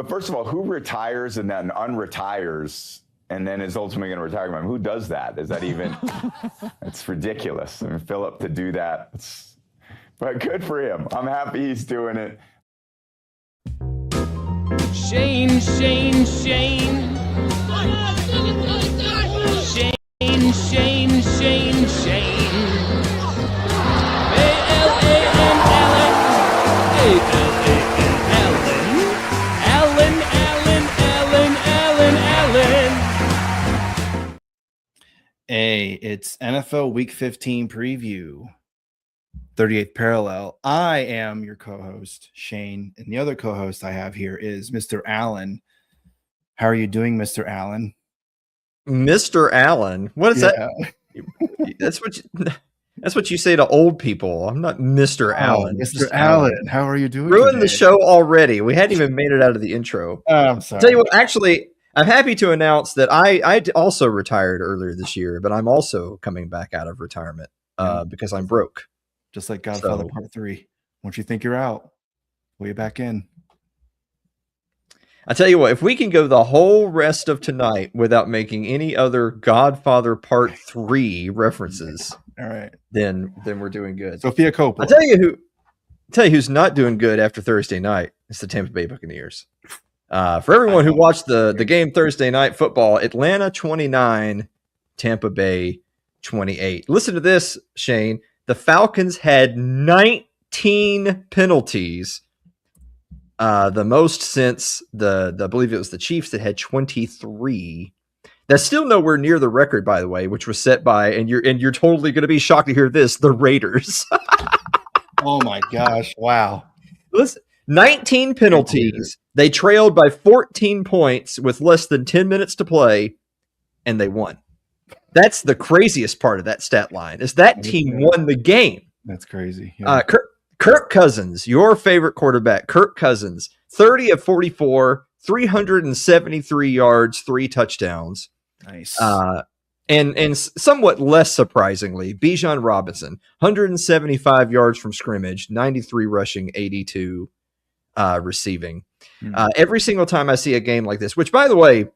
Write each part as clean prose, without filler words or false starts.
But first of all, who retires and then unretires and then is ultimately going to retire? I mean, who does that? Is that even? It's ridiculous. I mean, Philip to do that. But good for him. I'm happy he's doing it. Shane. Shane. Allen. Hey, it's NFL Week 15 preview, 38th parallel. I am your co-host, Shane, and the other co-host I have here is Mr. Allen. How are you doing, Mr. Allen? Mr. Allen? What is that? That's what you say to old people. I'm not Mr. Allen. Mr. Allen, how are you doing? Ruined the show already. We hadn't even made it out of the intro. I'm sorry. I'll tell you what, actually, I'm happy to announce that I also retired earlier this year, but I'm also coming back out of retirement because I'm broke. Just like Godfather Part 3. Once you think you're out, way back in. I tell you what, if we can go the whole rest of tonight without making any other Godfather Part 3 references, all right, then we're doing good. Sophia Coppola. I'll tell you who's not doing good after Thursday night. It's the Tampa Bay Buccaneers. For everyone who watched the game Thursday night football, Atlanta 29, Tampa Bay 28. Listen to this, Shane. The Falcons had 19 penalties, the most since I believe it was the Chiefs that had 23. That's still nowhere near the record, by the way, which was set by, and you're totally going to be shocked to hear this, the Raiders. Oh my gosh! Wow. Listen, 19 penalties. They trailed by 14 points with less than 10 minutes to play, and they won. That's the craziest part of that stat line, is that team won the game. That's crazy. Yeah. Kirk Cousins, your favorite quarterback, Kirk Cousins, 30 of 44, 373 yards, 3 touchdowns. Nice. And somewhat less surprisingly, Bijan Robinson, 175 yards from scrimmage, 93 rushing, 82 receiving. Every single time I see a game like this, which, by the way,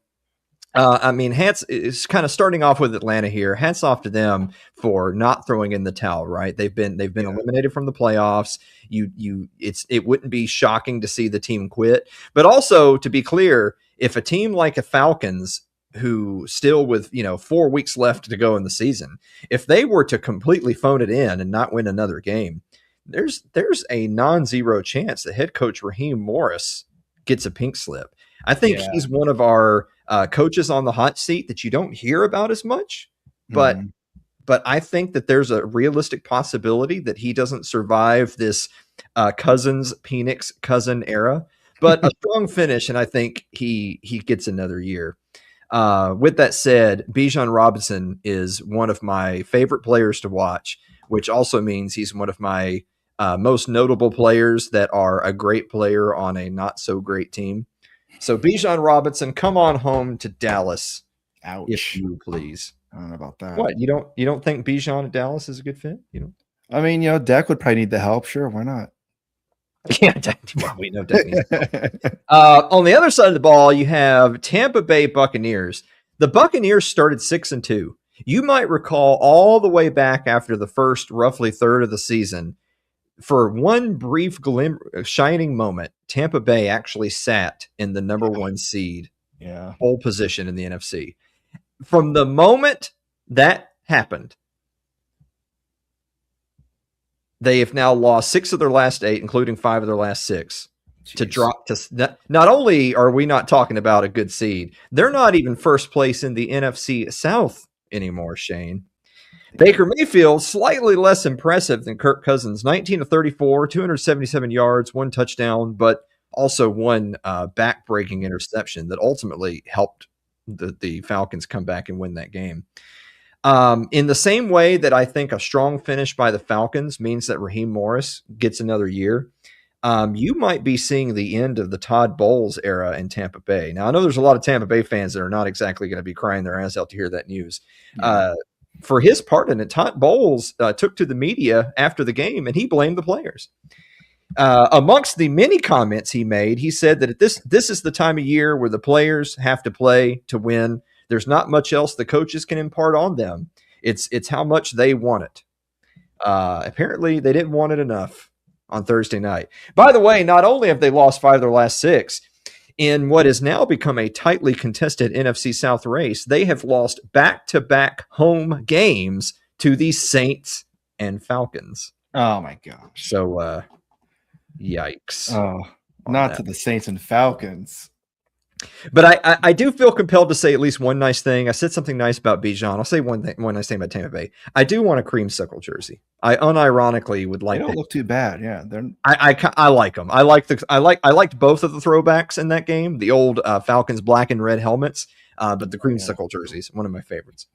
I mean, hats is kind of starting off with Atlanta here. Hats off to them for not throwing in the towel. Right? They've been eliminated from the playoffs. It wouldn't be shocking to see the team quit. But also, to be clear, if a team like a Falcons, who still with 4 weeks left to go in the season, if they were to completely phone it in and not win another game, there's a non-zero chance that head coach Raheem Morris gets a pink slip. I think he's one of our coaches on the hot seat that you don't hear about as much, but I think that there's a realistic possibility that he doesn't survive this Penix cousin era, but a strong finish, and I think he gets another year. With that said, Bijan Robinson is one of my favorite players to watch, which also means he's one of my most notable players that are a great player on a not so great team. So Bijan Robinson, come on home to Dallas. Ouch. If you please. I don't know about that. What, you don't think Bijan at Dallas is a good fit? I mean, Dak would probably need the help. Sure, why not? Yeah, we know Dak needs help. On the other side of the ball, you have Tampa Bay Buccaneers. The Buccaneers started 6-2. You might recall all the way back after the first roughly third of the season, for one brief shining moment, Tampa Bay actually sat in the number 1 seed, pole position in the NFC. From the moment that happened, they have now lost 6 of their last 8, including 5 of their last 6. Jeez. To drop to not only are we not talking about a good seed, they're not even first place in the NFC South anymore, Shane. Baker Mayfield, slightly less impressive than Kirk Cousins, 19 of 34, 277 yards, 1 touchdown, but also 1 back-breaking interception that ultimately helped the Falcons come back and win that game. In the same way that I think a strong finish by the Falcons means that Raheem Morris gets another year, you might be seeing the end of the Todd Bowles era in Tampa Bay. Now, I know there's a lot of Tampa Bay fans that are not exactly going to be crying their ass out to hear that news. For his part in it, Todd Bowles took to the media after the game, and he blamed the players. Amongst the many comments he made, he said that this is the time of year where the players have to play to win. There's not much else the coaches can impart on them. It's how much they want it. Apparently, they didn't want it enough on Thursday night. By the way, not only have they lost 5 of their last 6, in what has now become a tightly contested NFC South race, they have lost back-to-back home games to the Saints and Falcons. Oh my gosh. So, yikes. Oh, not to the Saints and Falcons. But I do feel compelled to say at least one nice thing. I said something nice about Bijan. I'll say one nice thing about Tampa Bay. I do want a creamsicle jersey. I unironically would like. They don't look too bad. Yeah, they're. I like them. I liked both of the throwbacks in that game. The old Falcons black and red helmets, but the creamsicle jerseys, one of my favorites.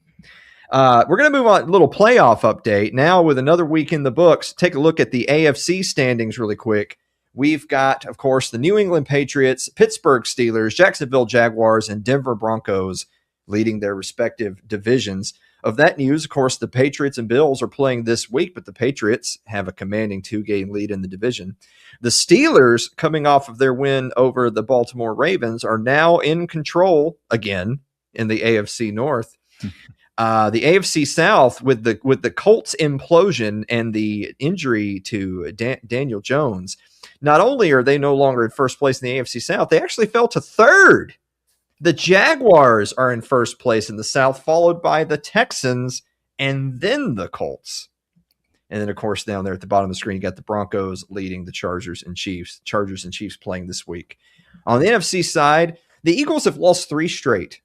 We're going to move on. A little playoff update now with another week in the books. Take a look at the AFC standings really quick. We've got, of course, the New England Patriots, Pittsburgh Steelers, Jacksonville Jaguars, and Denver Broncos leading their respective divisions. Of that news, of course, the Patriots and Bills are playing this week, but the Patriots have a commanding 2-game lead in the division. The Steelers, coming off of their win over the Baltimore Ravens, are now in control again in the AFC North. The AFC South, with the Colts implosion and the injury to Daniel Jones, not only are they no longer in first place in the AFC South, they actually fell to third. The Jaguars are in first place in the South, followed by the Texans and then the Colts. And then, of course, down there at the bottom of the screen, you got the Broncos leading the Chargers and Chiefs. Chargers and Chiefs playing this week. On the NFC side, the Eagles have lost 3 straight.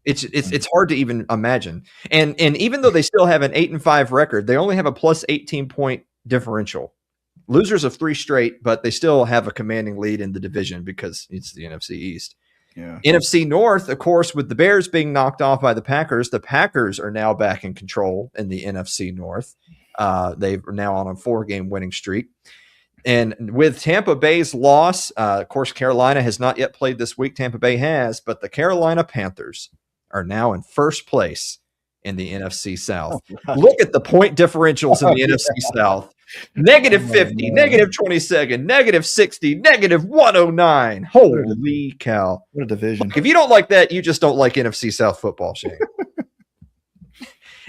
It's hard to even imagine. And even though they still have an 8-5 record, they only have a plus 18-point differential. Losers of 3 straight, but they still have a commanding lead in the division because it's the NFC East. Yeah. NFC North, of course, with the Bears being knocked off by the Packers are now back in control in the NFC North. They're now on a 4-game winning streak. And with Tampa Bay's loss, of course, Carolina has not yet played this week. Tampa Bay has, but the Carolina Panthers are now in first place in the NFC South. Look at the point differentials in the NFC South. -50, -27, -60, -109. Holy cow. What a division. If you don't like that, you just don't like NFC South football, Shane.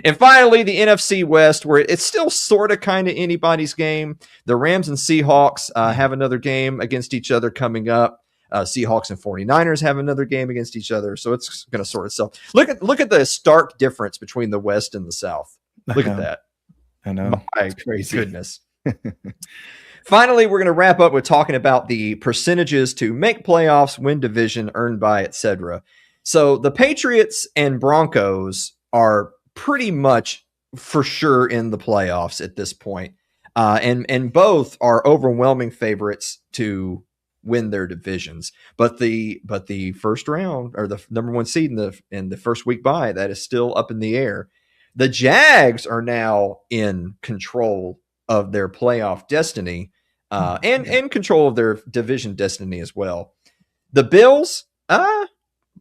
And finally, the NFC West, where it's still sort of kind of anybody's game. The Rams and Seahawks have another game against each other coming up. Seahawks and 49ers have another game against each other, so it's going to sort itself. Look at the stark difference between the West and the South. Look at that. I know. My goodness. Finally, we're going to wrap up with talking about the percentages to make playoffs, win division, earn by, etc. So the Patriots and Broncos are pretty much for sure in the playoffs at this point. And both are overwhelming favorites to win their divisions. But the first round, or the number 1 seed in the first week bye, that is still up in the air. The Jags are now in control of their playoff destiny, and control of their division destiny as well. The Bills,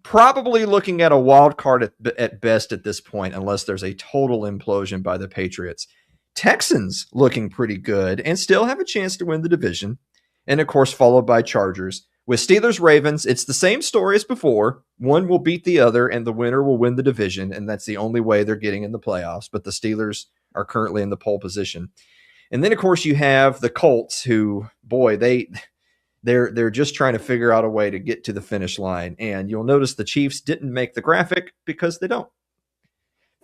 probably looking at a wild card at best at this point, unless there's a total implosion by the Patriots. Texans looking pretty good and still have a chance to win the division. And of course, followed by Chargers. With Steelers Ravens, it's the same story as before. One will beat the other and the winner will win the division. And that's the only way they're getting in the playoffs. But the Steelers are currently in the pole position. And then, of course, you have the Colts who, boy, they're just trying to figure out a way to get to the finish line. And you'll notice the Chiefs didn't make the graphic because they don't.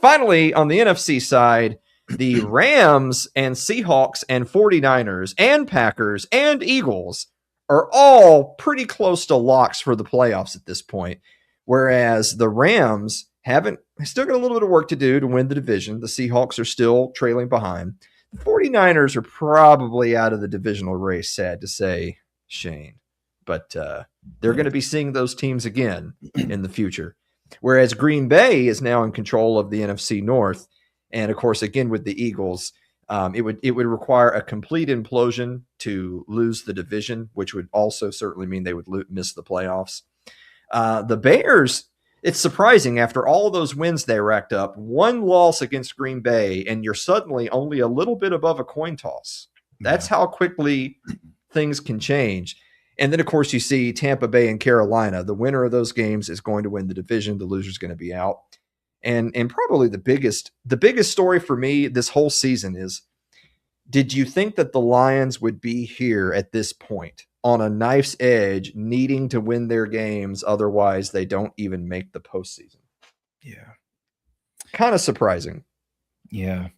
Finally, on the NFC side, the Rams and Seahawks and 49ers and Packers and Eagles are all pretty close to locks for the playoffs at this point. Whereas the Rams still got a little bit of work to do to win the division. The Seahawks are still trailing behind. The 49ers are probably out of the divisional race, sad to say, Shane. But they're going to be seeing those teams again in the future. Whereas Green Bay is now in control of the NFC North. And of course, again, with the Eagles, it would require a complete implosion to lose the division, which would also certainly mean they would miss the playoffs. The Bears, it's surprising after all those wins they racked up, 1 loss against Green Bay, and you're suddenly only a little bit above a coin toss. That's how quickly things can change. And then, of course, you see Tampa Bay and Carolina. The winner of those games is going to win the division. The loser's going to be out. And probably the biggest story for me this whole season is, did you think that the Lions would be here at this point on a knife's edge, needing to win their games? Otherwise, they don't even make the postseason. Yeah. Kind of surprising. Yeah.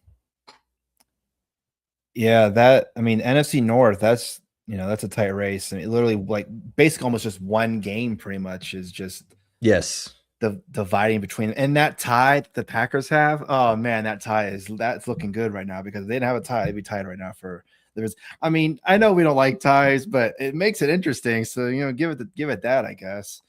Yeah. NFC North, that's a tight race. And it literally, like, basically almost just one game pretty much is just the dividing between. And that tie that the Packers have, oh man, that's looking good right now, because if they didn't have a tie, they'd be tied right now I know we don't like ties, but it makes it interesting. So, give it that, I guess.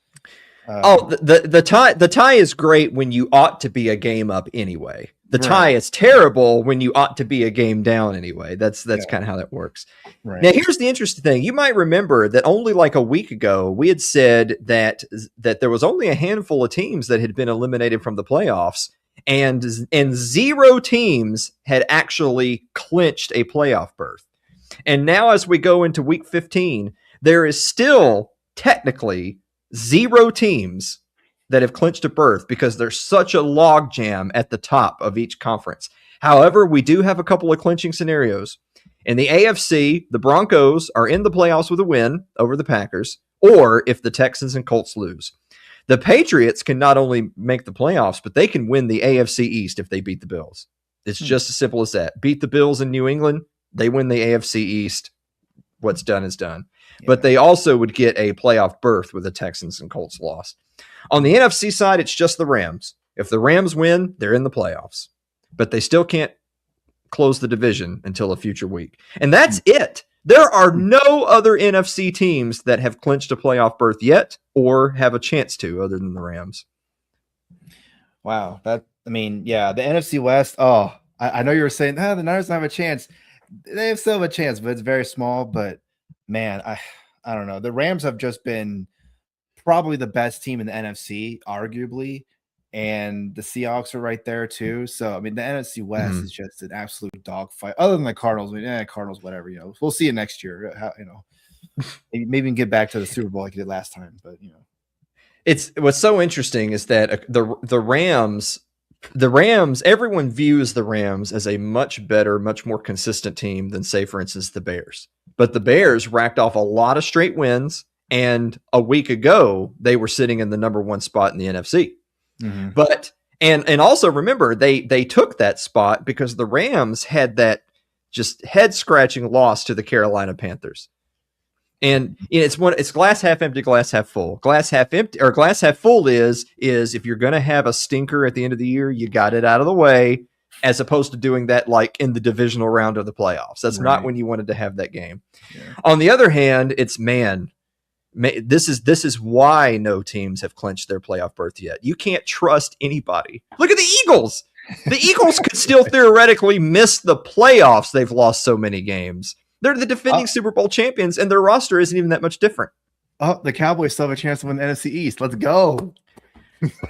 The tie is great when you ought to be a game up anyway. The tie is terrible when you ought to be a game down anyway. That's kind of how that works. Right. Now, here's the interesting thing. You might remember that only like a week ago, we had said that there was only a handful of teams that had been eliminated from the playoffs, and 0 teams had actually clinched a playoff berth. And now, as we go into week 15, there is still technically 0 teams that have clinched a berth, because there's such a log jam at the top of each conference. However, we do have a couple of clinching scenarios. In the AFC, the Broncos are in the playoffs with a win over the Packers, or if the Texans and Colts lose. The Patriots can not only make the playoffs, but they can win the AFC East if they beat the Bills. It's just as simple as that. Beat the Bills in New England, they win the AFC East. What's done is done. Yeah. But they also would get a playoff berth with the Texans and Colts lost. On the NFC side, it's just the Rams. If the Rams win, they're in the playoffs. But they still can't close the division until a future week. And that's it. There are no other NFC teams that have clinched a playoff berth yet or have a chance to, other than the Rams. Wow. The NFC West, I know you were saying, the Niners don't have a chance. They still have a chance, but it's very small. But, man, I don't know. The Rams have just been probably the best team in the NFC, arguably, and the Seahawks are right there too. So, the NFC West is just an absolute dogfight. Other than the Cardinals, Cardinals, whatever. We'll see you next year. Maybe we can get back to the Super Bowl like you did last time. But it's what's so interesting is that the Rams. Everyone views the Rams as a much better, much more consistent team than, say, for instance, the Bears. But the Bears racked off a lot of straight wins. And a week ago, they were sitting in the number 1 spot in the NFC. Mm-hmm. But and also remember, they took that spot because the Rams had that just head-scratching loss to the Carolina Panthers. And it's glass half empty, glass half full. Glass half empty or glass half full is if you're going to have a stinker at the end of the year, you got it out of the way, as opposed to doing that like in the divisional round of the playoffs. That's not when you wanted to have that game. Yeah. On the other hand, it's this is why no teams have clinched their playoff berth yet. You can't trust anybody. Look at the Eagles. The Eagles could still theoretically miss the playoffs. They've lost so many games. They're the defending Super Bowl champions, and their roster isn't even that much different. Oh, the Cowboys still have a chance to win the NFC East. Let's go.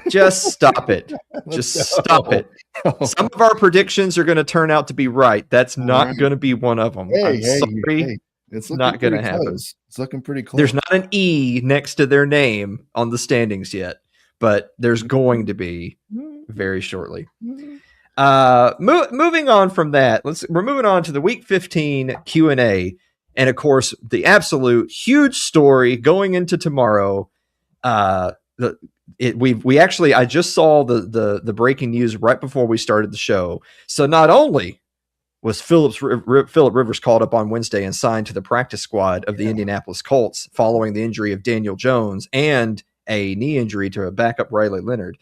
Just stop it. Stop it. Some of our predictions are going to turn out to be right. That's not going to be one of them. I'm sorry. It's not going to happen. It's looking pretty close. There's not an E next to their name on the standings yet, but there's going to be very shortly. Moving on from that, we're moving on to the Week 15 Q&A, and of course, the absolute huge story going into tomorrow. I just saw the breaking news right before we started the show. So not only was Philip Rivers called up on Wednesday and signed to the practice squad of the Indianapolis Colts following the injury of Daniel Jones and a knee injury to a backup Riley Leonard.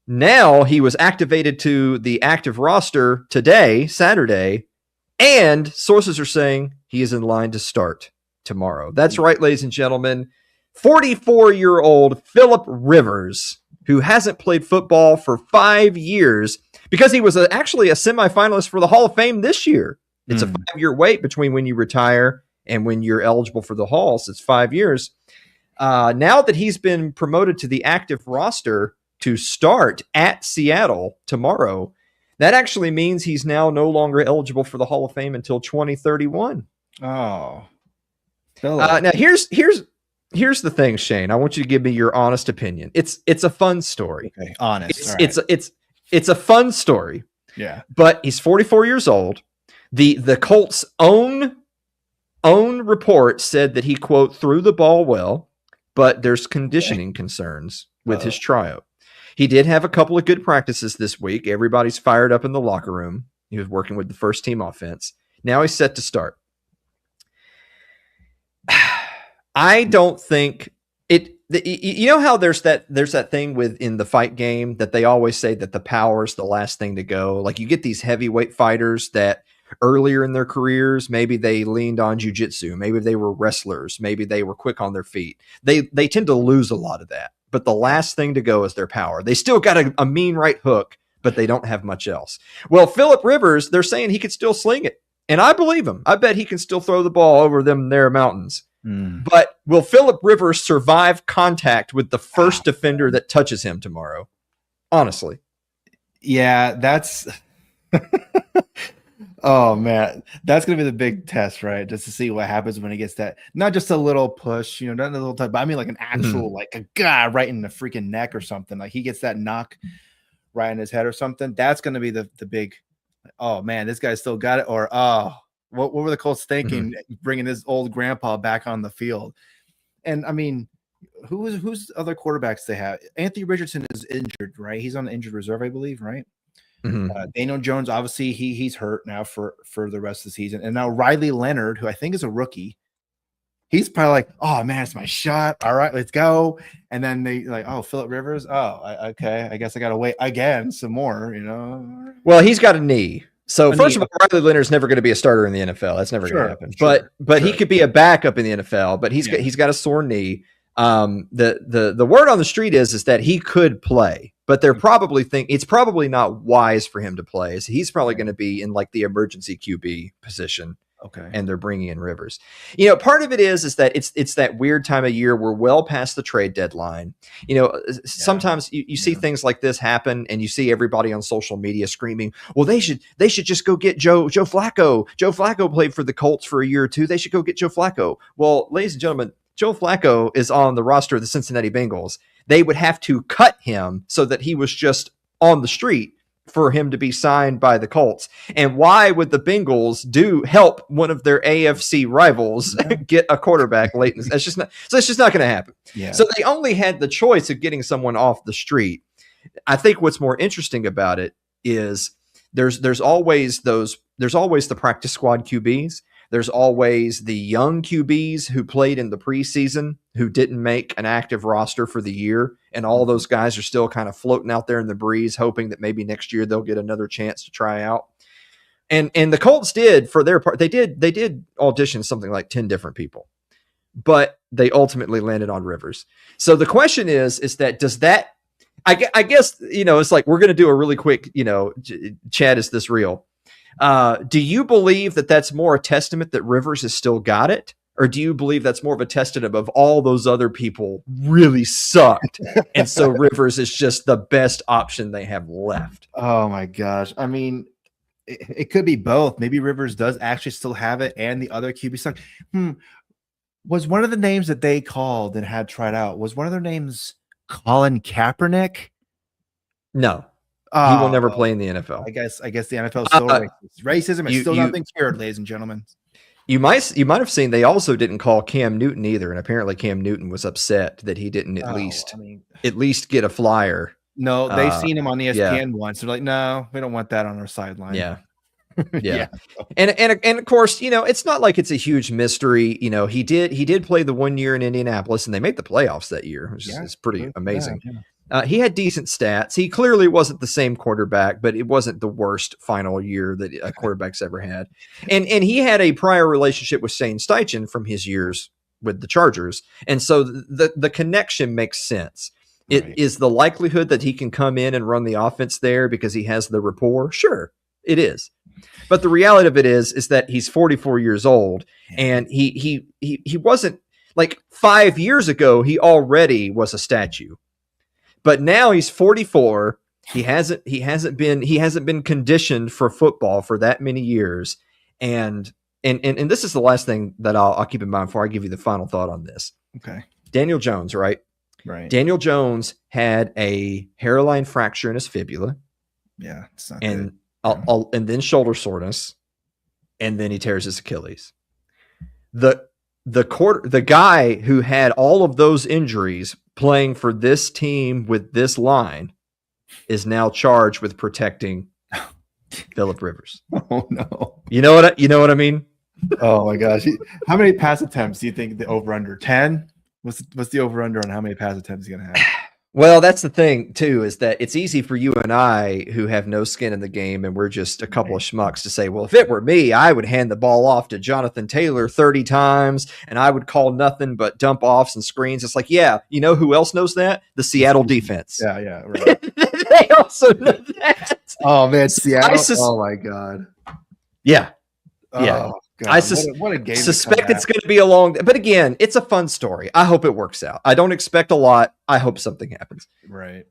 Now he was activated to the active roster today, Saturday, and sources are saying he is in line to start tomorrow. That's right, ladies and gentlemen. 44-year-old Philip Rivers, who hasn't played football for 5 years because he was actually a semifinalist for the Hall of Fame this year. It's a 5-year wait between when you retire and when you're eligible for the Hall. So it's 5 years. Now that he's been promoted to the active roster to start at Seattle tomorrow, That actually means he's now no longer eligible for the Hall of Fame until 2031. Oh, Now here's the thing, Shane. I want you to give me your honest opinion. It's a fun story. okay. Honest. It's a fun story. Yeah. But he's 44 years old. The Colts' own report said that he, quote, threw the ball well, but there's conditioning concerns with his tryout. He did have a couple of good practices this week. Everybody's fired up in the locker room. He was working with the first team offense. Now he's set to start. I don't think it. You know how there's that thing in the fight game that they always say that the power is the last thing to go. Like you get these heavyweight fighters that earlier in their careers, maybe they leaned on jiu-jitsu, maybe they were wrestlers, maybe they were quick on their feet. They tend to lose a lot of that. But the last thing to go is their power. They still got a mean right hook, but they don't have much else. Well, Phillip Rivers, they're saying he could still sling it. And I believe him. I bet he can still throw the ball over them there mountains. But will Phillip Rivers survive contact with the first defender that touches him tomorrow? Honestly. Yeah, that's oh man, that's gonna be the big test, right? Just to see what happens when he gets that, not just a little push, not a little touch, but I mean like an actual like a guy right in the freaking neck or something. Like he gets that knock right in his head or something. That's gonna be the big. Oh man, this guy still got it. Or what were the Colts thinking bringing this old grandpa back on the field? And I mean, who's other quarterbacks they have? Anthony Richardson is injured, right? He's on the injured reserve, I believe, right? Daniel Jones, obviously, he's hurt now for the rest of the season. And now Riley Leonard, who I think is a rookie, he's probably like, oh man, it's my shot. All right, let's go. And then they like, oh, Phillip Rivers. Okay, I guess I gotta wait again some more. Well, he's got a knee. So first of all, Riley Leonard's never going to be a starter in the NFL. That's never going to happen. But he could be a backup in the NFL. But he's got a sore knee. The word on the street is that he could play, but they're probably it's probably not wise for him to play. So he's probably going to be in like the emergency QB position. Okay. And they're bringing in Rivers. Part of it is that it's that weird time of year. We're well past the trade deadline. Sometimes you see things like this happen and you see everybody on social media screaming, well, they should just go get Joe Flacco. Joe Flacco played for the Colts for a year or two. They should go get Joe Flacco. Well, ladies and gentlemen, Joe Flacco is on the roster of the Cincinnati Bengals. They would have to cut him so that he was just on the street for him to be signed by the Colts. And why would the Bengals help one of their AFC rivals get a quarterback late? That's just not going to happen. Yeah. So they only had the choice of getting someone off the street. I think what's more interesting about it is there's always the practice squad QBs. There's always the young QBs who played in the preseason who didn't make an active roster for the year. And all those guys are still kind of floating out there in the breeze, hoping that maybe next year they'll get another chance to try out. And the Colts did, for their part, they did audition something like 10 different people, but they ultimately landed on Rivers. So the question is that, does that, I guess, it's like, we're going to do a really quick, Chad, is this real? Do you believe that that's more a testament that Rivers has still got it? Or do you believe that's more of a testament of all those other people really sucked? And so Rivers is just the best option they have left. Oh my gosh. I mean, it could be both. Maybe Rivers does actually still have it and the other QB suck. Was one of the names that they called and had tried out, was one of their names Colin Kaepernick? No. He will never play in the NFL. I guess the NFL is still racist. Racism is still not been cured, ladies and gentlemen. You might have seen they also didn't call Cam Newton either, and apparently Cam Newton was upset that he didn't at least get a flyer. No, they've seen him on ESPN once. They're like, no, we don't want that on our sideline. Yeah. And of course, it's not like it's a huge mystery. He did play the 1 year in Indianapolis, and they made the playoffs that year, which is pretty amazing. Yeah. He had decent stats. He clearly wasn't the same quarterback, but it wasn't the worst final year that a quarterback's ever had. And he had a prior relationship with Shane Steichen from his years with the Chargers. And so the connection makes sense. It is the likelihood that he can come in and run the offense there because he has the rapport. Sure, it is. But the reality of it is that he's 44 years old, and he wasn't, like 5 years ago, he already was a statue. But now he's 44 He hasn't been conditioned for football for that many years. And this is the last thing that I'll keep in mind before I give you the final thought on this. Okay. Daniel Jones, right? Right. Daniel Jones had a hairline fracture in his fibula. Yeah, it's not and good. and then shoulder soreness, and then he tears his Achilles. The guy who had all of those injuries playing for this team with this line is now charged with protecting Phillip Rivers. Oh no. You know what I mean? Oh my gosh. How many pass attempts do you think the over under 10? What's the over under on how many pass attempts he's gonna have? Well, that's the thing too, is that it's easy for you and I who have no skin in the game and we're just a couple of schmucks to say, well, if it were me, I would hand the ball off to Jonathan Taylor 30 times and I would call nothing but dump offs and screens. It's like, yeah, you know who else knows that? The Seattle defense. Yeah, right. They also know that. Oh man, Seattle. Oh my god. Yeah. Oh, God. What a game. Suspect it's going to be a long, but again, it's a fun story. I hope it works out. I don't expect a lot. I hope something happens. Right.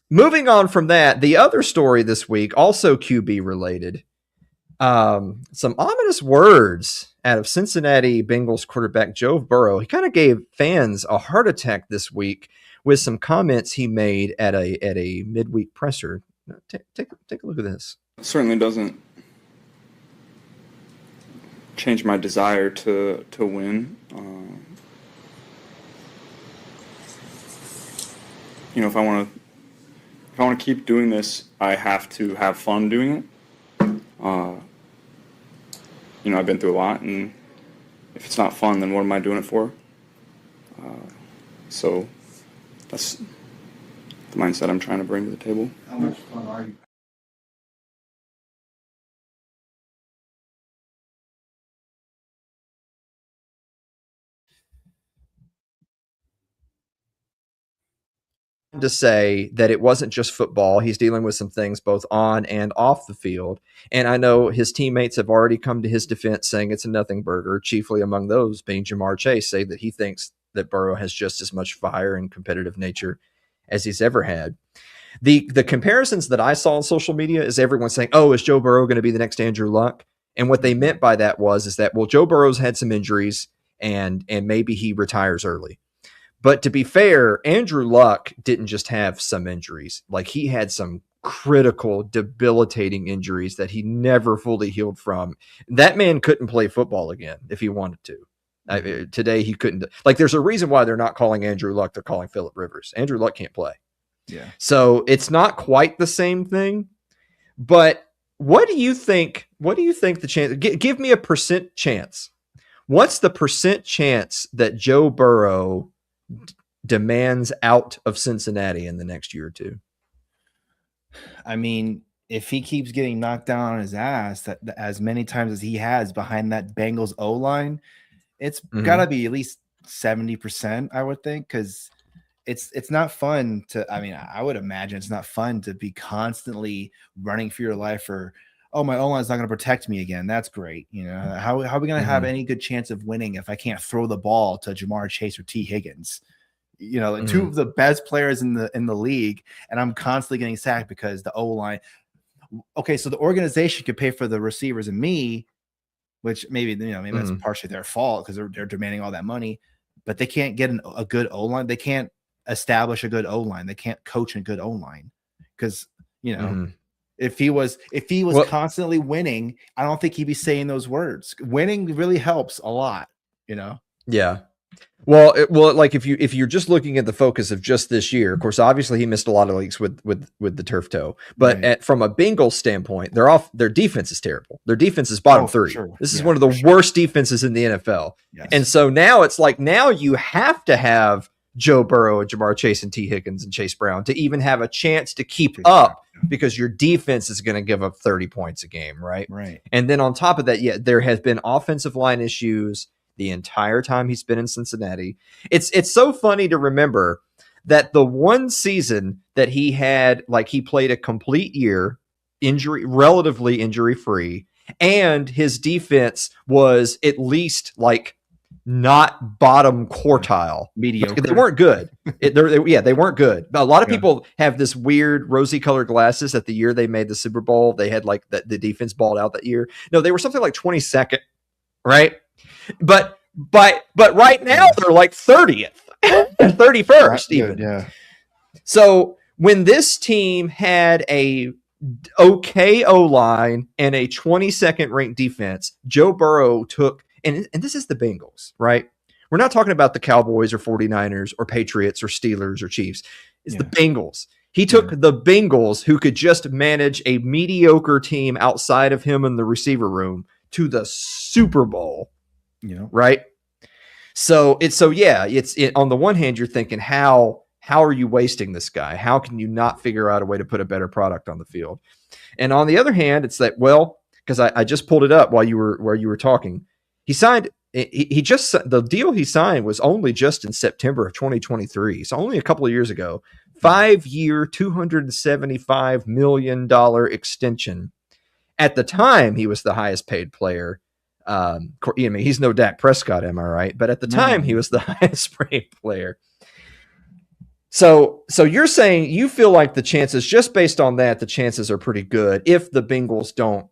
Moving on from that, the other story this week, also QB related. Some ominous words out of Cincinnati Bengals quarterback Joe Burrow. He kind of gave fans a heart attack this week with some comments he made at a midweek presser. Take a look at this. It certainly doesn't change my desire to win. If I want to keep doing this, I have to have fun doing it. I've been through a lot, and if it's not fun, then what am I doing it for? So that's the mindset I'm trying to bring to the table. How much fun are you? To say that it wasn't just football. He's dealing with some things both on and off the field. And I know his teammates have already come to his defense saying it's a nothing burger, chiefly among those being Jamar Chase, say that he thinks that Burrow has just as much fire and competitive nature as he's ever had. The comparisons that I saw on social media is everyone saying, oh, is Joe Burrow going to be the next Andrew Luck? And what they meant by that is that, well, Joe Burrow's had some injuries and maybe he retires early. But to be fair, Andrew Luck didn't just have some injuries. Like, he had some critical, debilitating injuries that he never fully healed from. That man couldn't play football again if he wanted to. Today, he couldn't. Like, there's a reason why they're not calling Andrew Luck. They're calling Phillip Rivers. Andrew Luck can't play. Yeah. So it's not quite the same thing. But what do you think? What do you think the chance? Give me a percent chance. What's the percent chance that Joe Burrow demands out of Cincinnati in the next year or two? I mean, if he keeps getting knocked down on his ass that as many times as he has behind that Bengals O-line, it's got to be at least 70%, I would think, because it's not fun to. I mean, I would imagine it's not fun to be constantly running for your life for. Oh, my O-line's not going to protect me again. That's great. How are we going to have any good chance of winning if I can't throw the ball to Jamar Chase or T. Higgins? Two of the best players in the league, and I'm constantly getting sacked because the O-line. Okay, so the organization could pay for the receivers and me, which maybe that's partially their fault because they're demanding all that money, but they can't get a good O-line. They can't establish a good O-line. They can't coach a good O-line because If he was constantly winning, I don't think he'd be saying those words. Winning really helps a lot, Yeah. Well, like if you're just looking at the focus of just this year, of course, obviously he missed a lot of leagues with the turf toe. But right. From a Bengals standpoint, their defense is terrible. Their defense is bottom three. Sure. This is one of the worst defenses in the NFL. Yes. And so now it's like you have to have Joe Burrow and Jamar Chase and T. Higgins and Chase Brown to even have a chance to keep up because your defense is going to give up 30 points a game, right? Right. And then on top of that, there has been offensive line issues the entire time he's been in Cincinnati. It's so funny to remember that the one season that he had, like, he played a complete year, relatively injury free, and his defense was at least like not bottom quartile. Mediocre. They weren't good. They weren't good. A lot of people have this weird rosy colored glasses that the year they made the Super Bowl, they had like the defense balled out that year. No, they were something like 22nd, right? But right now they're like 30th, 31st even. Yeah. So when this team had a okay O-line and a 22nd ranked defense, Joe Burrow took, and this is the Bengals, right? We're not talking about the Cowboys or 49ers or Patriots or Steelers or Chiefs. It's the Bengals. He took the Bengals, who could just manage a mediocre team outside of him in the receiver room, to the Super Bowl. Right. So on the one hand, you're thinking, how are you wasting this guy? How can you not figure out a way to put a better product on the field? And on the other hand, it's that, well, because I just pulled it up while you were talking. He signed. The deal he signed was only just in September of 2023. So only a couple of years ago. 5-year, $275 million extension. At the time, he was the highest paid player. He's no Dak Prescott, am I right? But at the time, he was the highest paid player. So you're saying you feel like the chances, just based on that, the chances are pretty good if the Bengals don't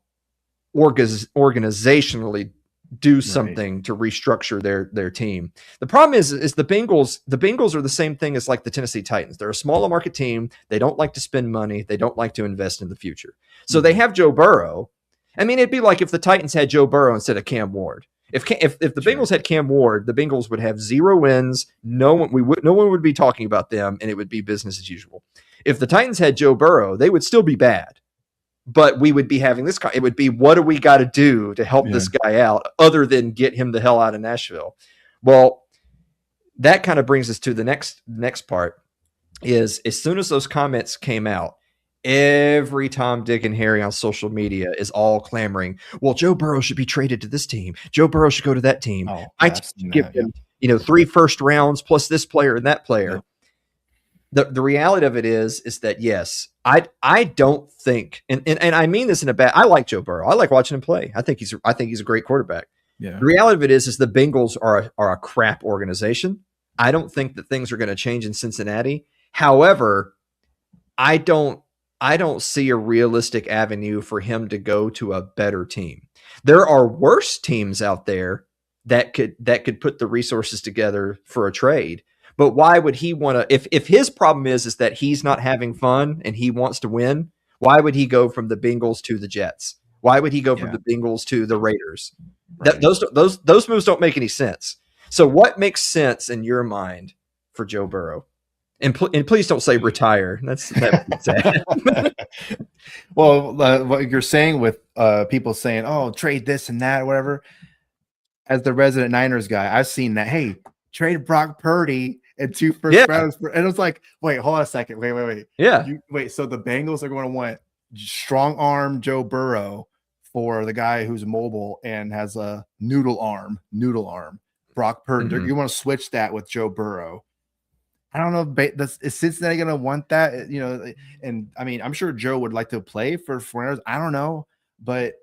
organizationally do something to restructure their team. The problem is the Bengals are the same thing as like the Tennessee Titans. They're a smaller market team. They don't like to spend money. They don't like to invest in the future. So they have Joe Burrow. I mean, it'd be like if the Titans had Joe Burrow instead of Cam Ward. If the Bengals had Cam Ward, the Bengals would have 0 wins. No one would be talking about them, and it would be business as usual. If the Titans had Joe Burrow, they would still be bad. But we would be having this. It would be, what do we got to do to help this guy out, other than get him the hell out of Nashville? Well, that kind of brings us to the next part. Is as soon as those comments came out, every Tom, Dick, and Harry on social media is all clamoring, well, Joe Burrow should be traded to this team. Joe Burrow should go to that team. I give him, 3 first rounds plus this player and that player. Yeah. The reality of it is that, yes, I don't think, and I mean this in a bad, I like Joe Burrow. I like watching him play. I think he's a great quarterback. Yeah. The reality of it is the Bengals are a crap organization. I don't think that things are going to change in Cincinnati. However, I don't see a realistic avenue for him to go to a better team. There are worse teams out there that could put the resources together for a trade. But why would he want to, if his problem is that he's not having fun and he wants to win, why would he go from the Bengals to the Jets? Why would he go from the Bengals to the Raiders? Right. Those moves don't make any sense. So what makes sense in your mind for Joe Burrow? And please don't say retire. That's sad. Well, what you're saying with people saying, "Oh, trade this and that, whatever." As the resident Niners guy, I've seen that. Hey, trade Brock Purdy and 2 first rounds, and it was like, wait, hold on a second, wait. Yeah, so the Bengals are going to want strong arm Joe Burrow for the guy who's mobile and has a noodle arm. Brock Purdy. Mm-hmm. You want to switch that with Joe Burrow. I don't know. Is Cincinnati going to want that? And I mean, I'm sure Joe would like to play for 49ers. I don't know, but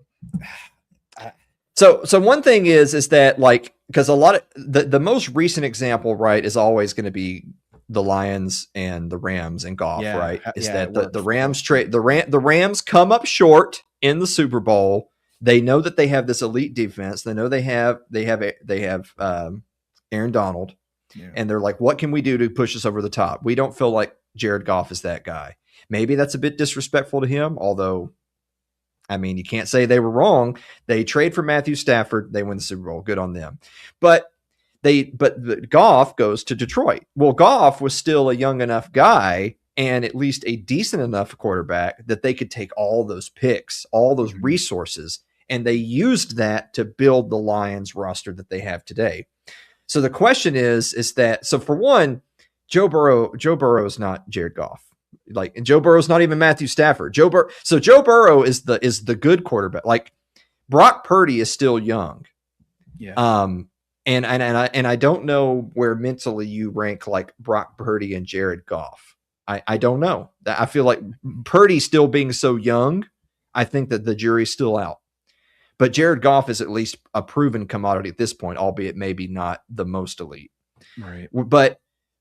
so one thing is that, like, because a lot of the most recent example, right, is always going to be the Lions and the Rams and Goff, right? Is that the Rams trade the Rams come up short in the Super Bowl. They know that they have this elite defense. They know they have Aaron Donald. Yeah. And they're like, what can we do to push us over the top? We don't feel like Jared Goff is that guy. Maybe that's a bit disrespectful to him, although, I mean, you can't say they were wrong. They trade for Matthew Stafford. They win the Super Bowl. Good on them. But Goff goes to Detroit. Well, Goff was still a young enough guy and at least a decent enough quarterback that they could take all those picks, all those resources, and they used that to build the Lions roster that they have today. So the question is that, so for one, Joe Burrow is not Jared Goff. And Joe Burrow is not even Matthew Stafford. Joe Burrow is the good quarterback. Like, Brock Purdy is still young. Yeah. And I don't know where mentally you rank like Brock Purdy and Jared Goff. I don't know. I feel like Purdy still being so young, I think that the jury's still out. But Jared Goff is at least a proven commodity at this point, albeit maybe not the most elite. Right.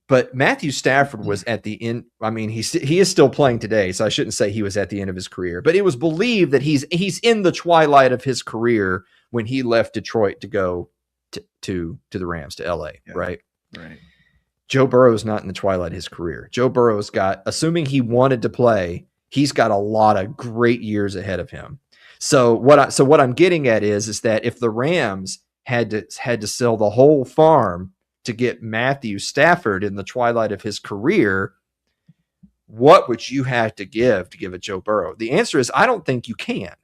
But Matthew Stafford was at the end. I mean, he is still playing today, so I shouldn't say he was at the end of his career. But it was believed that he's in the twilight of his career when he left Detroit to go to the Rams, to LA, right? Right. Joe Burrow is not in the twilight of his career. Joe Burrow's got, assuming he wanted to play, he's got a lot of great years ahead of him. So what I'm getting at is that if the Rams had to sell the whole farm to get Matthew Stafford in the twilight of his career, what would you have to give a Joe Burrow? The answer is I don't think you can.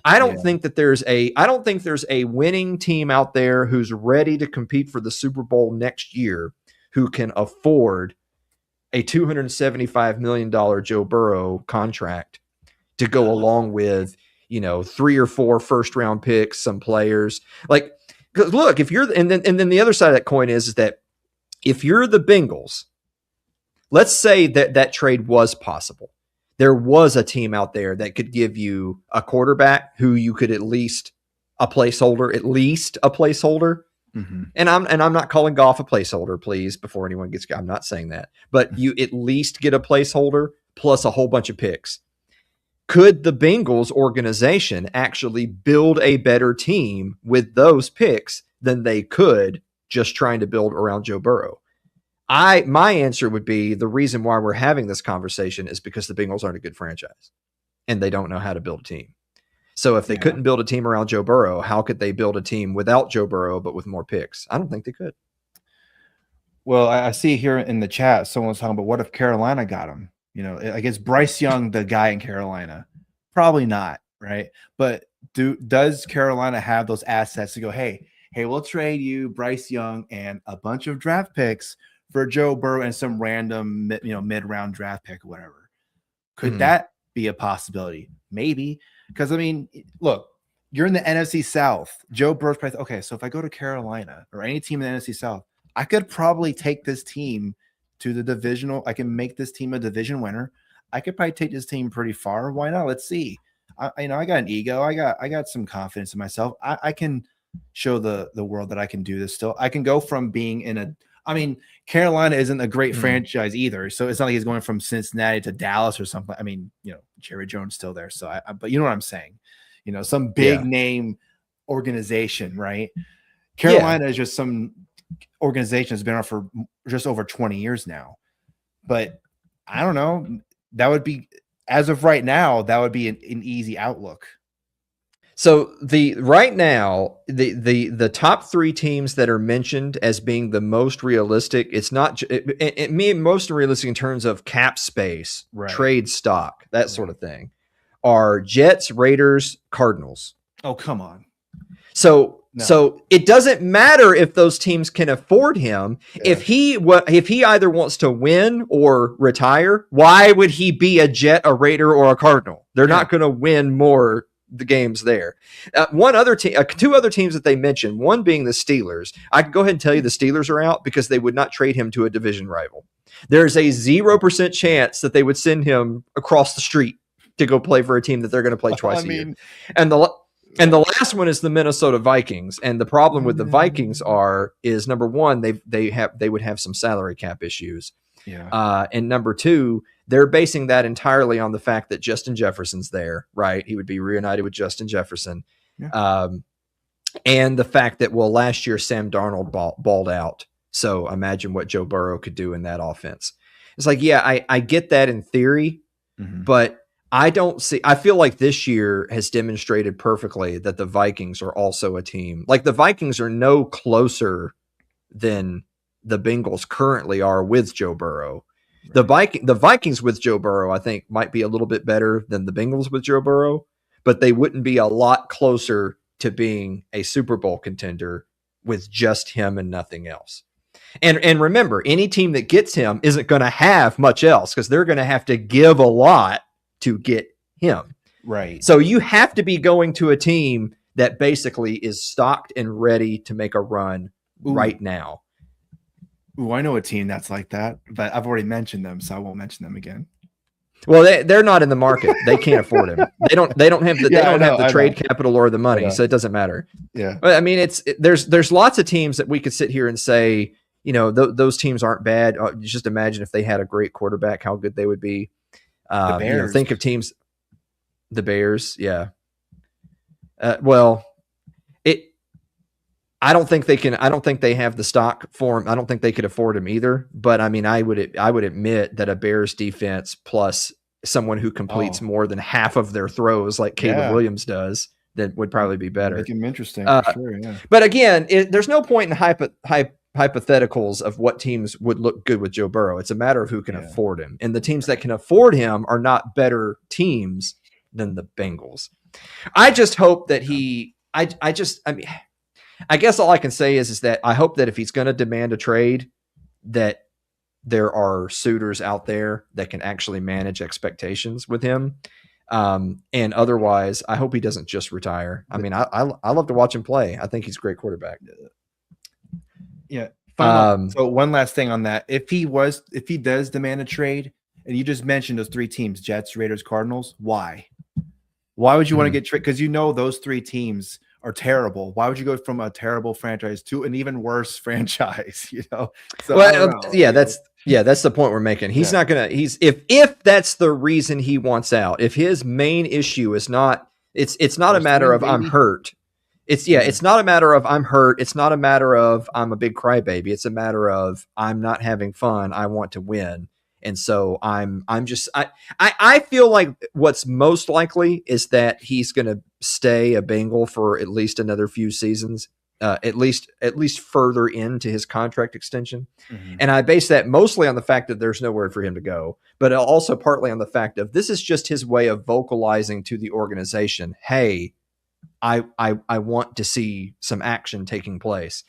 I don't think there's a winning team out there who's ready to compete for the Super Bowl next year who can afford a $275 million Joe Burrow contract to go along with, 3 or 4 first round picks, some players. Like, because look, if you're, and then the other side of that coin is that if you're the Bengals, let's say that trade was possible. There was a team out there that could give you a quarterback who you could at least a placeholder. Mm-hmm. And I'm not calling Goff a placeholder, please, before anyone gets, I'm not saying that, but you at least get a placeholder plus a whole bunch of picks. Could the Bengals organization actually build a better team with those picks than they could just trying to build around Joe Burrow? My answer would be the reason why we're having this conversation is because the Bengals aren't a good franchise and they don't know how to build a team. So if they couldn't build a team around Joe Burrow, how could they build a team without Joe Burrow, but with more picks? I don't think they could. Well, I see here in the chat, someone's talking about what if Carolina got him? I guess Bryce Young, the guy in Carolina, probably not, right? But does Carolina have those assets to go, hey, we'll trade you Bryce Young and a bunch of draft picks for Joe Burrow and some random, mid-round draft pick or whatever? Could that be a possibility? Maybe. Because, I mean, look, you're in the NFC South. Joe Burrow's probably, okay, so if I go to Carolina or any team in the NFC South, I could probably take this team to the divisional. I can make this team a division winner. I could probably take this team pretty far. Why not? Let's see. I got an ego. I got some confidence in myself. I can show the world that I can do this still. I can go from being Carolina isn't a great franchise either. So it's not like he's going from Cincinnati to Dallas or something. I mean, Jerry Jones still there. So but you know what I'm saying? Some big name organization, right? Carolina is just some organization that's been around for just over 20 years now. But I don't know. That would be, as of right now, that would be an easy outlook. So right now, the top 3 teams that are mentioned as being the most realistic, it's not most realistic in terms of cap space, trade stock, that sort of thing, are Jets, Raiders, Cardinals. Oh, come on. So it doesn't matter if those teams can afford him. Yeah. If he either wants to win or retire, why would he be a Jet, a Raider, or a Cardinal? They're not going to win more the games there. One other team, 2 other teams that they mentioned, one being the Steelers. I can go ahead and tell you the Steelers are out because they would not trade him to a division rival. There's a 0% chance that they would send him across the street to go play for a team that they're going to play twice a year. And the last one is the Minnesota Vikings. And the problem with the Vikings is number one, they would have some salary cap issues. Yeah. And number 2, they're basing that entirely on the fact that Justin Jefferson's there, right? He would be reunited with Justin Jefferson. Yeah. And the fact that, last year Sam Darnold balled out. So imagine what Joe Burrow could do in that offense. It's like, I get that in theory, but I feel like this year has demonstrated perfectly that the Vikings are also a team. Like the Vikings are no closer than the Bengals currently are with Joe Burrow. Right. The Vikings with Joe Burrow, I think, might be a little bit better than the Bengals with Joe Burrow, but they wouldn't be a lot closer to being a Super Bowl contender with just him and nothing else. And remember, any team that gets him isn't going to have much else because they're going to have to give a lot to get him. Right. So you have to be going to a team that basically is stocked and ready to make a run right now. Ooh, I know a team that's like that, but I've already mentioned them, so I won't mention them again. Well, they're not in the market. They can't afford him. They don't have the trade capital or the money, so it doesn't matter. Yeah. But I mean, there's lots of teams that we could sit here and say, those teams aren't bad. Just imagine if they had a great quarterback, how good they would be. The Bears. Think of teams, the Bears. Yeah. Well, I don't think they can. I don't think they have the stock for him. I don't think they could afford him either. But I mean, I would admit that a Bears defense plus someone who completes more than half of their throws, like Caleb Williams does, that would probably be better. Make him interesting for sure. Yeah. But again, there's no point in hypotheticals of what teams would look good with Joe Burrow. It's a matter of who can afford him, and the teams that can afford him are not better teams than the Bengals. I just hope that I guess all I can say is that I hope that if he's going to demand a trade, that there are suitors out there that can actually manage expectations with him. And otherwise, I hope he doesn't just retire. I mean, I love to watch him play. I think he's a great quarterback. Yeah. So one last thing on that. If he does demand a trade, and you just mentioned those three teams, Jets, Raiders, Cardinals, why? Why would you want to get traded? Because those three teams are terrible. Why would you go from a terrible franchise to an even worse franchise? So that's the point we're making. He's not gonna. If that's the reason he wants out. If his main issue is not, it's not a matter of I'm hurt. It's not a matter of I'm hurt. It's not a matter of I'm a big crybaby. It's a matter of I'm not having fun. I want to win. And so I feel like what's most likely is that he's going to stay a Bengal for at least another few seasons, at least further into his contract extension. Mm-hmm. And I base that mostly on the fact that there's nowhere for him to go, but also partly on the fact of this is just his way of vocalizing to the organization, hey, I want to see some action taking place.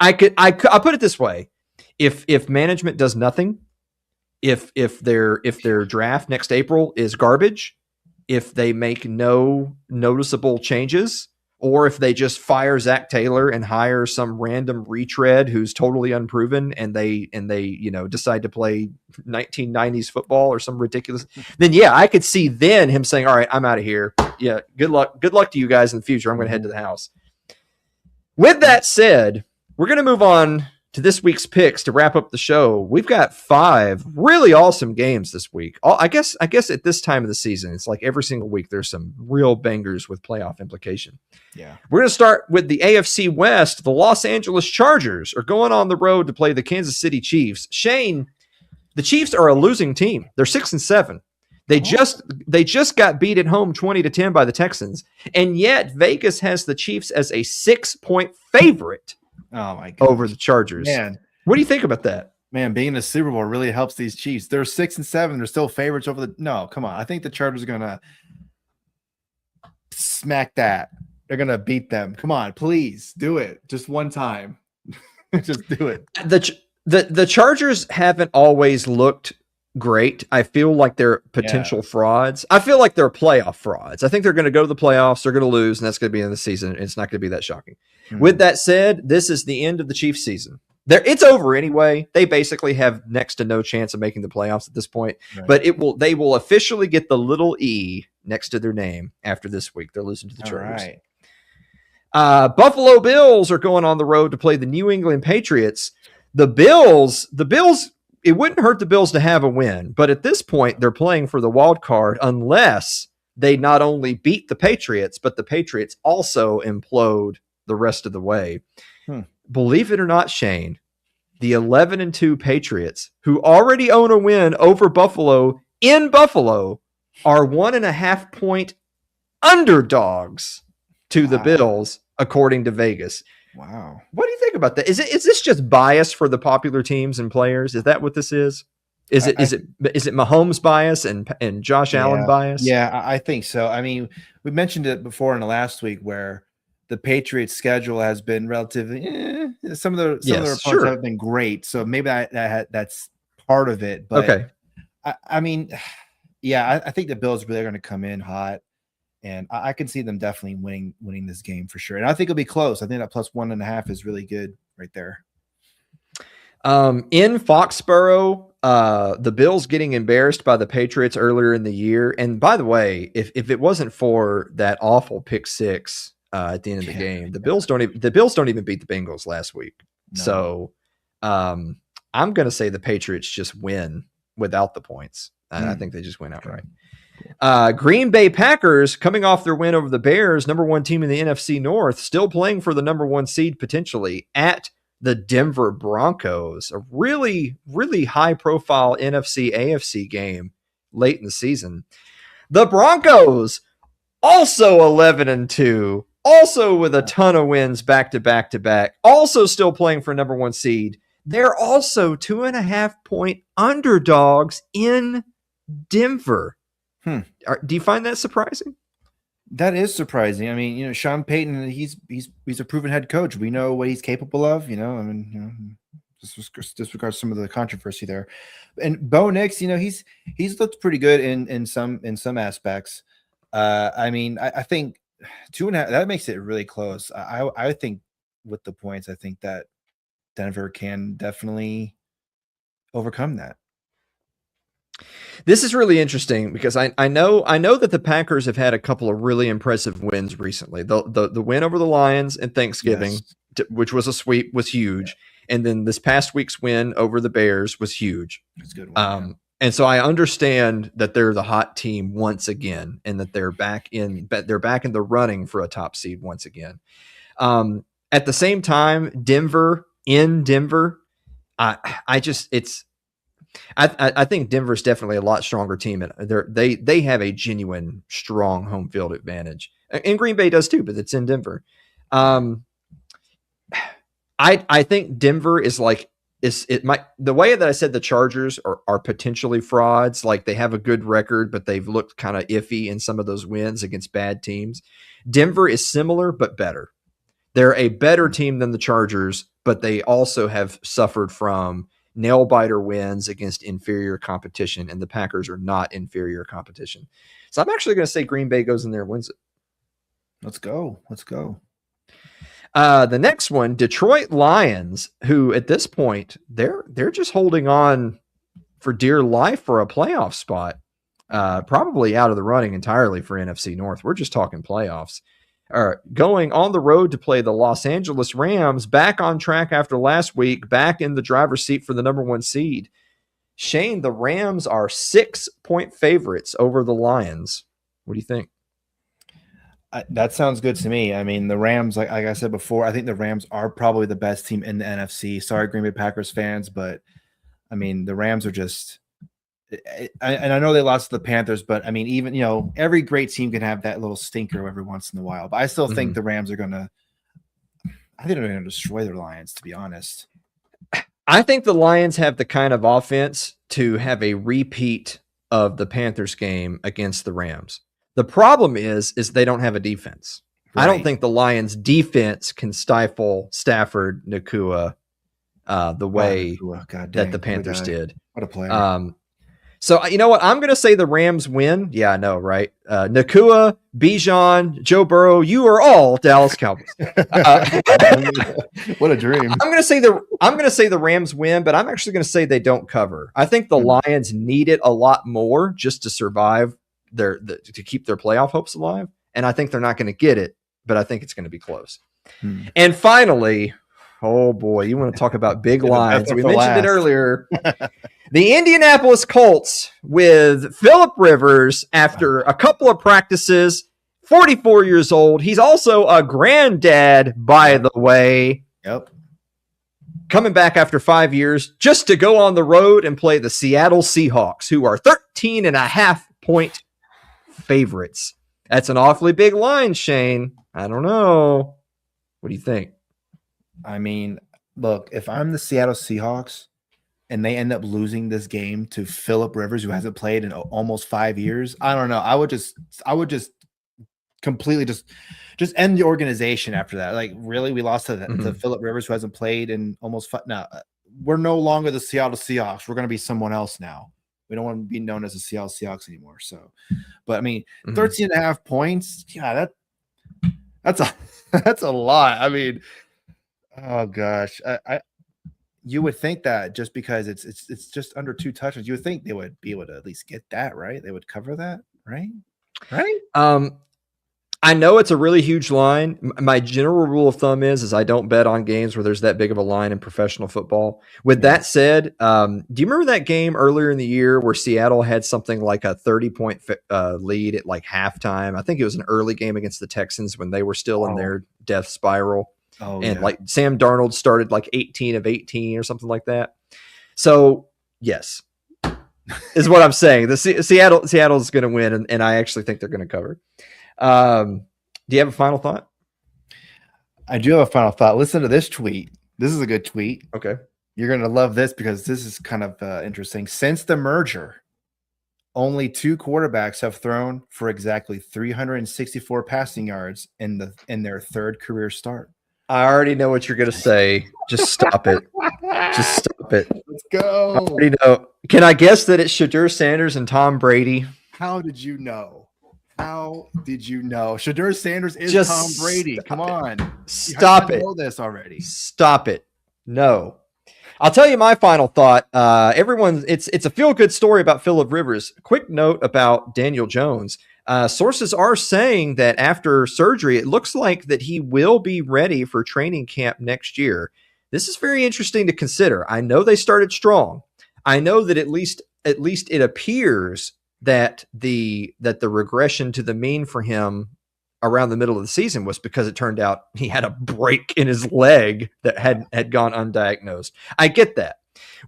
I put it this way. If management does nothing, if their draft next April is garbage, if they make no noticeable changes, or if they just fire Zach Taylor and hire some random retread who's totally unproven and they decide to play 1990s football or some ridiculous, then I could see then him saying, all right, I'm out of here. Yeah. Good luck to you guys in the future. I'm going to head to the house. With that said, we're going to move on to this week's picks to wrap up the show. We've got 5 really awesome games this week. I guess at this time of the season, it's like every single week there's some real bangers with playoff implication. Yeah. We're going to start with the AFC West. The Los Angeles Chargers are going on the road to play the Kansas City Chiefs. Shane, the Chiefs are a losing team. They're 6-7. They just got beat at home 20-10 by the Texans, and yet Vegas has the Chiefs as a 6-point favorite. Oh my God. Over the Chargers. Man, what do you think about that? Man, being in the Super Bowl really helps these Chiefs. They're 6-7. They're still favorites over the. No, come on. I think the Chargers are gonna smack that. They're gonna beat them. Come on, please do it just one time. Just do it. The Chargers haven't always looked great. I feel like they're potential frauds. I feel like they're playoff frauds. I think they're going to go to the playoffs. They're going to lose, and that's going to be in the season. It's not going to be that shocking. Mm-hmm. With that said, this is the end of the Chiefs season. It's over anyway. They basically have next to no chance of making the playoffs at this point, but they will officially get the little E next to their name after this week. They're losing to the Chargers. Right. Buffalo Bills are going on the road to play the New England Patriots. The Bills, it wouldn't hurt the Bills to have a win, but at this point, they're playing for the wild card unless they not only beat the Patriots, but the Patriots also implode the rest of the way. Believe it or not, Shane, the 11-2 Patriots, who already own a win over Buffalo in Buffalo, are 1.5 point underdogs to the Bills, according to Vegas. Wow. What do you think about that? Is this just bias for the popular teams and players? Is that what this is? Is it Mahomes bias and Josh Allen bias? Yeah, I think so. I mean, we mentioned it before in the last week where the Patriots' schedule has been relatively some of their opponents have been great. So maybe that's part of it. But okay. I mean, I think the Bills really are going to come in hot. And I can see them definitely winning this game for sure. And I think it'll be close. I think that plus 1.5 is really good right there. In Foxborough, the Bills getting embarrassed by the Patriots earlier in the year. And by the way, if it wasn't for that awful pick six at the end of the game, the Bills don't even beat the Bengals last week. No. So I'm going to say the Patriots just win without the points. I think they just win outright. Green Bay Packers coming off their win over the Bears, number one team in the NFC North, still playing for the number one seed potentially at the Denver Broncos, a really, really high profile NFC AFC game late in the season. The Broncos also 11-2, also with a ton of wins back to back to back, also still playing for number one seed. They're also 2.5 point underdogs in Denver. Do you find that surprising? That is surprising. I mean, Sean Payton, he's a proven head coach. We know what he's capable of. Disregard some of the controversy there. And Bo Nix, he's looked pretty good in some aspects. I think 2.5, that makes it really close. I think with the points, I think that Denver can definitely overcome that. This is really interesting because I know that the Packers have had a couple of really impressive wins recently. The win over the Lions in Thanksgiving, which was a sweep, was huge. And then this past week's win over the Bears was huge. That's a good one. And so I understand that they're the hot team once again, and that they're back in the running for a top seed once again. At the same time, Denver, I think Denver's definitely a lot stronger team, and they have a genuine strong home field advantage. And Green Bay does too, but it's in Denver. I think Denver is the way that I said the Chargers are potentially frauds. Like, they have a good record, but they've looked kind of iffy in some of those wins against bad teams. Denver is similar but better. They're a better team than the Chargers, but they also have suffered from nail-biter wins against inferior competition, and the Packers are not inferior competition. So I'm actually going to say Green Bay goes in there and wins it. Let's go. The next one, Detroit Lions, who at this point, they're just holding on for dear life for a playoff spot, probably out of the running entirely for NFC North. We're just talking playoffs. Going on the road to play the Los Angeles Rams, back on track after last week, back in the driver's seat for the number one seed. Shane, the Rams are 6-point favorites over the Lions. What do you think? That sounds good to me. I mean, the Rams, like I said before, I think the Rams are probably the best team in the NFC. Sorry, Green Bay Packers fans, but I mean, the Rams are just. And I know they lost to the Panthers, but I mean, even, every great team can have that little stinker every once in a while. But I still think the Rams are going to destroy their Lions, to be honest. I think the Lions have the kind of offense to have a repeat of the Panthers game against the Rams. The problem is they don't have a defense. Right. I don't think the Lions defense can stifle Stafford, Nakua, the way that the Panthers did. What a player. So, you know what? I'm going to say the Rams win. Yeah, I know, right? Nakua, Bijan, Joe Burrow, you are all Dallas Cowboys. What a dream. I'm going to say the Rams win, but I'm actually going to say they don't cover. I think the Lions need it a lot more just to survive to keep their playoff hopes alive, and I think they're not going to get it, but I think it's going to be close. And finally, oh boy, you want to talk about big lines. We mentioned it earlier. The Indianapolis Colts with Phillip Rivers after a couple of practices, 44 years old. He's also a granddad, by the way. Yep. Coming back after 5 years just to go on the road and play the Seattle Seahawks, who are 13.5-point favorites. That's an awfully big line, Shane. I don't know. What do you think? I mean, look, if I'm the Seattle Seahawks and they end up losing this game to Phillip Rivers, who hasn't played in almost 5 years, I don't know. I would just completely just end the organization after that. Like, really, we lost to Phillip Rivers, who hasn't played in almost no. We're no longer the Seattle Seahawks. We're going to be someone else now. We don't want to be known as the Seattle Seahawks anymore. So, but I mean, 13.5 points. Yeah, that's a lot. I mean, oh gosh, you would think that just because it's just under 2 touchdowns, you would think they would be able to at least get that, right? They would cover that, right? Right? I know it's a really huge line. My general rule of thumb is I don't bet on games where there's that big of a line in professional football. With that said, do you remember that game earlier in the year where Seattle had something like a 30-point lead at like halftime? I think it was an early game against the Texans when they were still in their death spiral. And like Sam Darnold started like 18 of 18 or something like that. So yes, is what I'm saying. The Seattle's going to win, and I actually think they're going to cover. Do you have a final thought? I do have a final thought. Listen to this tweet. This is a good tweet. Okay. You're going to love this because this is kind of interesting. Since the merger, only 2 quarterbacks have thrown for exactly 364 passing yards in their 3rd career start. I already know what you're going to say. Just stop it. Just stop it. Let's go. I already know. Can I guess that it's Shadur Sanders and Tom Brady? How did you know? How did you know? Shadur Sanders is Just Tom Brady. Come on. Stop it. Know this already. Stop it. No. I'll tell you my final thought. It's a feel-good story about Phillip Rivers. Quick note about Daniel Jones. Sources are saying that after surgery, it looks like that he will be ready for training camp next year. This is very interesting to consider. I know they started strong. I know that at least it appears that the regression to the mean for him around the middle of the season was because it turned out he had a break in his leg that had gone undiagnosed. I get that.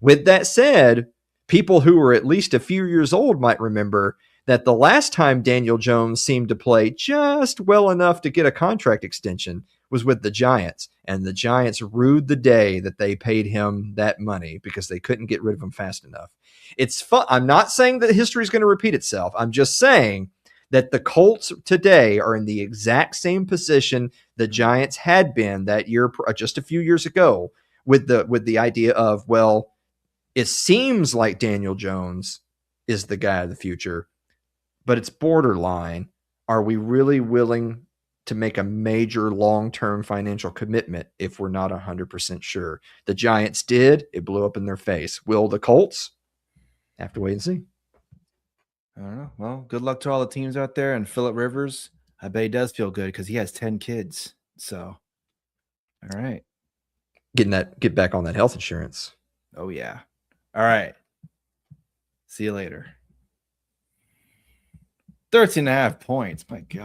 With that said, people who were at least a few years old might remember that the last time Daniel Jones seemed to play just well enough to get a contract extension was with the Giants, and the Giants rued the day that they paid him that money because they couldn't get rid of him fast enough. It's fun. I'm not saying that history is going to repeat itself. I'm just saying that the Colts today are in the exact same position the Giants had been that year, just a few years ago, with the idea of, well, it seems like Daniel Jones is the guy of the future, but it's borderline. Are we really willing to make a major long-term financial commitment if we're not 100% sure? The Giants did. It blew up in their face. Will the Colts? Have to wait and see. I don't know. Well, good luck to all the teams out there. And Phillip Rivers, I bet he does feel good because he has 10 kids. So, all right. Get back on that health insurance. Oh, yeah. All right. See you later. 13.5 points. My God.